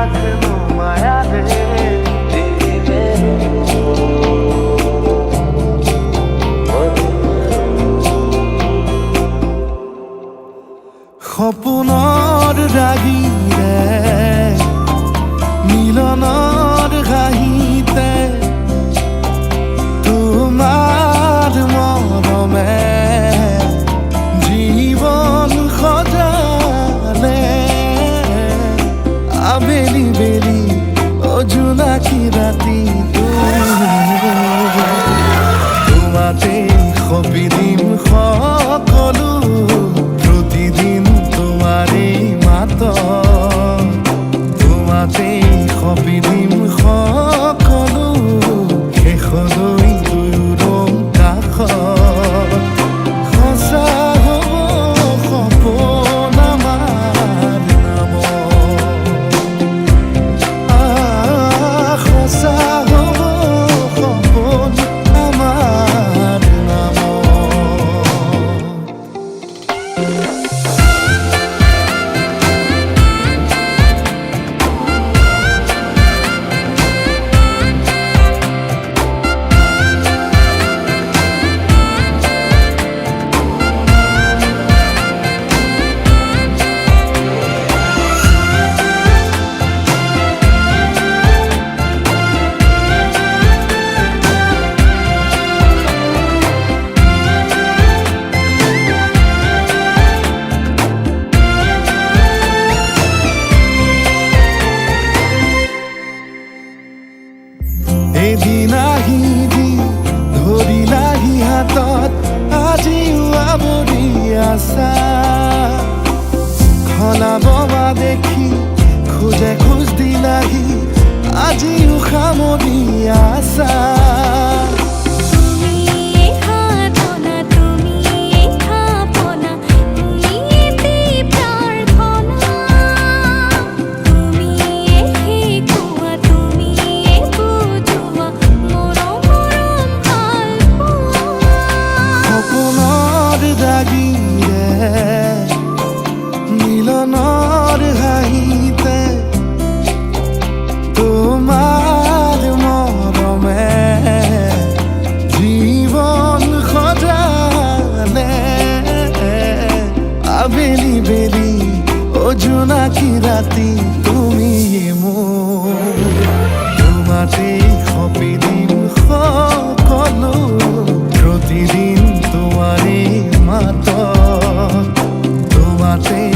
ৰাখনো মায়াৰে সপোনৰ ৰাগীৰে মিলনৰ হাঁহিতে তোমাৰ মৰমে জীৱন সজালে আবেলি বেলি অজোনাকি ৰাতি তোমাতে সপি দিম সকলো প্ৰতিদিন তোমাৰে মাত তোমাতে সপি দিম সকলো শেষলৈ দুয়োৰ কাষত সঁচা হ'ব সপোন আমাৰ নামত সঁচা হ'ব সপোন আমাৰ নামত এদিন আহিবি ধৰিলাহি হাতত আজিও আৱৰি আছা খলাব দেখি খোজে খোজ দিলাহি আজিও সামৰি আছা মিলনৰ হাঁহিতে তোমাৰ মৰমে জীৱন সজালে আবেলি বেলি অজোনাকি ৰাতি তুমিয়ে মোৰ তোমাতে সপি দিম সকলো প্ৰতিদিন তোমাৰে মাত তোমাতে